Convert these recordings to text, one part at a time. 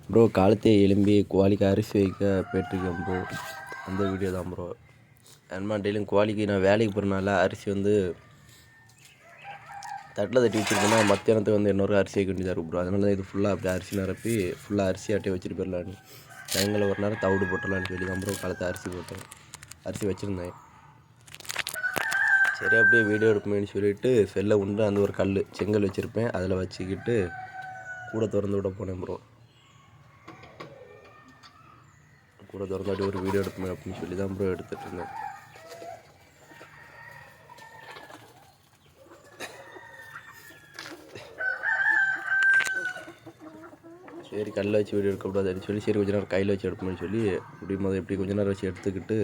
Bro காலத்தே எலும்பி கோழிக்கு அரிசி வைக்க போயிட்டுருக்கேன் ப்ரோ. அந்த வீடியோ தான் ப்ரோ. ஏன்னா டெய்லியும் கோழிக்கு நான் வேலைக்கு போகிறனால அரிசி வந்து தட்டில் தட்டி வச்சுருக்கேன்னா மத்தியானத்துக்கு வந்து இன்னொரு அரிசி வைக்க வேண்டியதாக இருக்கும் ப்ரோ. அதனால தான் இது ஃபுல்லாக அப்படியே அரிசி நிரப்பி ஃபுல்லாக அரிசி ஆட்டி வச்சுட்டு போயிடலான்னு சாயங்காலம் ஒரு நேரம் தவிடு போட்டுடலான்னு சொல்லி தான் ப்ரோ காலத்தை அரிசி போட்டேன். அரிசி வச்சுருந்தேன். சரி அப்படியே வீடியோ எடுப்போமேனு சொல்லிவிட்டு செல்லை உண்டு அந்த ஒரு செங்கல் வச்சுருப்பேன் அதில் வச்சுக்கிட்டு கூட திறந்து விட போனேன் ப்ரோ. கூட திறந்தாட்டி ஒரு வீடியோ எடுப்போமே அப்படின்னு சொல்லி தான் ப்ரோ எடுத்துகிட்டு இருந்தேன். சரி கல்லில் வச்சு வீடியோ எடுக்கக்கூடாதுன்னு சொல்லி சரி கொஞ்ச நேரம் கையில் வச்சு எடுப்போம்னு சொல்லி எப்படி கொஞ்ச நேரம் வச்சு எடுத்துக்கிட்டு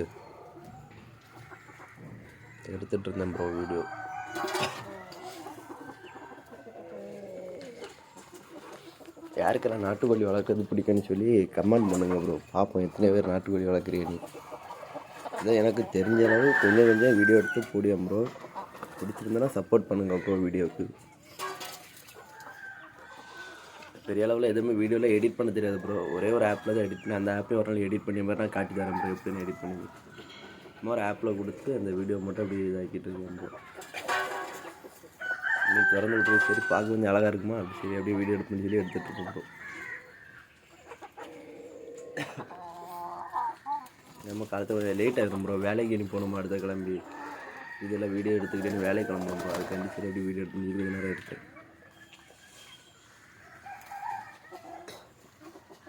எடுத்துகிட்டு இருந்தேன் ப்ரோ வீடியோ. யாருக்கெல்லாம் நாட்டுக்கோழி வளர்க்குறது பிடிக்குன்னு சொல்லி கமெண்ட் பண்ணுங்கள் ப்ரோ. பார்ப்போம் எத்தனை பேர் நாட்டுக்கோழி வளர்க்குறீங்கன்னு. அதான் எனக்கு தெரிஞ்ச அளவு கொஞ்சம் வீடியோ எடுத்து போடுவேன் ப்ரோ. பிடிச்சிருந்தேன்னா சப்போர்ட் பண்ணுங்கள் ப்ரோ வீடியோவுக்கு. பெரிய அளவில் எதுவுமே வீடியோவில் எடிட் பண்ண தெரியாது ப்ரோ. ஒரே ஒரு ஆப்பில் தான் எடிட் பண்ணி அந்த ஆப்பே ஒரு நாள் எடிட் பண்ணி மாதிரி நான் காட்டி தரேன் ப்ரோ எப்படின்னு எடிட் பண்ணி. சும்மா ஒரு ஆப்பில் கொடுத்து அந்த வீடியோ மட்டும் அப்படி இதாக்கிட்டு இருக்கேன் ப்ரோ. இன்னைக்கு திறந்து விட்டு சரி பார்க்க கொஞ்சம் அழகாக இருக்குமா அப்படி சரி அப்படியே வீடியோ எடுத்து சொல்லி எடுத்துகிட்டு இருக்கோம் ப்ரோ. நம்ம காலத்தை லேட் ஆகிடும் ப்ரோ. வேலைக்கு இனி போகணுமா அடுத்த கிளம்பி இதெல்லாம் வீடியோ எடுத்துக்கிட்டே வேலைக்கு கிளம்புறோம் ப்ரோ. அதுக்காண்டி சரி அப்படி வீடியோ எடுத்து கொஞ்சம் நேரம் இருக்குது.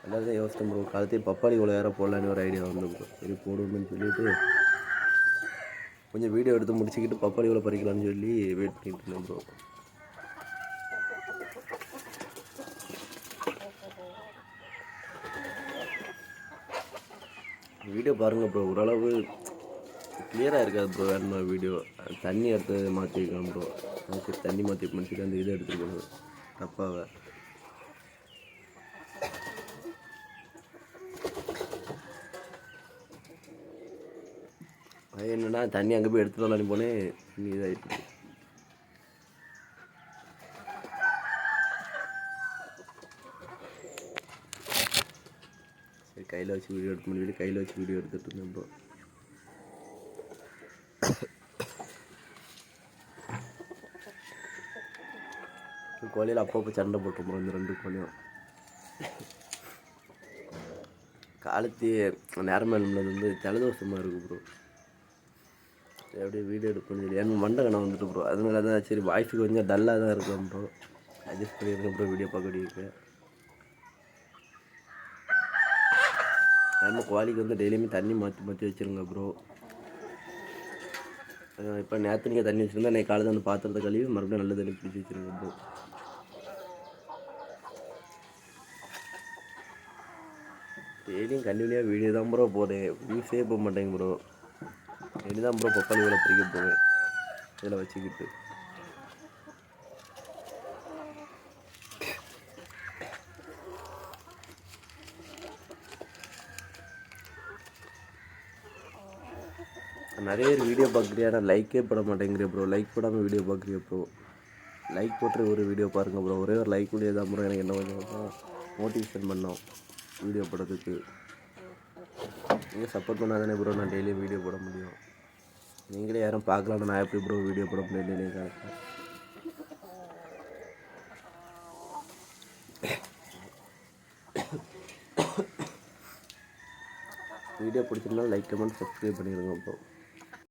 அதாவது யோசித்தேன் ப்ரோ. காலத்தையும் பப்பாளி இவ்வளோ வேறு போடலான்னு ஒரு ஐடியா வந்து ப்ரோ. சரி போடுவோம்னு சொல்லிட்டு கொஞ்சம் வீடியோ எடுத்து முடிச்சுக்கிட்டு பப்பாளி இவ்வளோ பறிக்கலாம்னு சொல்லி வெயிட் பண்ணிட்டு இருந்தேன் ப்ரோ. வீடியோ பாருங்கள் ப்ரோ. ஓரளவு கிளியராக இருக்காது ப்ரோ. வேணுமா வீடியோ தண்ணி எடுத்து மாற்றி வைக்கணும் ப்ரோ. அதுக்கு தண்ணி மாற்றி வைக்கணும்னு சொல்லி அந்த இதை எடுத்துருக்கணும் டப்பாவை. அது என்னென்னா தண்ணி அங்கே போய் எடுத்துகிட்டு வரலான்னு போனேன். தண்ணி இதாகிட்டு சரி கையில் வச்சு வீடியோ எடுக்க முடியல. கையில் வச்சு வீடியோ எடுத்துகிட்டு இருந்தேன் ப்ரோ. கோழியில் அப்பப்போ சண்டை போட்டுருப்போம் இந்த 2 கோழியும். காலத்தி நேரமாக நம்மளது வந்து ஜலதோஷமாக இருக்குது ப்ரோ. சரி அப்படியே வீடியோ எடுக்கணும்னு சொல்லி ஏன்னா மண்டை கணம் வந்துட்டு ப்ரோ. அதனால தான் சரி வாய்ஸுக்கு கொஞ்சம் டல்லாக தான் இருக்கும் ப்ரோ. அட்ஜஸ்ட் பண்ணியிருக்கேன் ப்ரோ வீடியோ பார்க்க வேண்டியிருக்கு. நம்ம கோழிக்கு வந்து டெய்லியுமே தண்ணி மாற்றி வச்சுருங்க ப்ரோ. இப்போ நேற்று நீங்கள் தண்ணி வச்சுருந்தா நான் காலையில் வந்து பாத்திரத்தை கழுவி மறுபடியும் நல்ல தண்ணி பிடிச்சி வச்சுருங்க ப்ரோ. டெய்லியும் கண்டினியூவாக வீடியோ தான் ப்ரோ போதேன். வியூஸே போக மாட்டேங்க ப்ரோ. டெய்லி தான் ப்ரோ பப்பாளி வேலை பிடிக்க போவேன் இதில் வச்சுக்கிட்டு. நிறைய பேர் வீடியோ பார்க்குறியா லைக்கே போட மாட்டேங்கிறேன் ப்ரோ. லைக் போடாமல் வீடியோ பார்க்குறியா ப்ரோ. லைக் போட்டு ஒரு வீடியோ பாருங்கள் ப்ரோ. ஒரே ஒரு லைக் வீடியோ தான் ப்ரோ எனக்கு என்ன கொஞ்சம் மோட்டிவேஷன் பண்ணோம் வீடியோ போடுறதுக்கு. நீங்கள் சப்போர்ட் பண்ணால் தானே ப்ரோ நான் டெய்லியும் வீடியோ போட முடியும். நீங்களே யாரும் பார்க்கலான்னு நான் எப்படி ப்ரோ வீடியோ போட முடியும் டெய்லியும் கரெக்டாக. வீடியோ பிடிச்சிருந்தாலும் லைக் கமெண்ட் சப்ஸ்கிரைப் பண்ணிடுங்க ப்ரோ.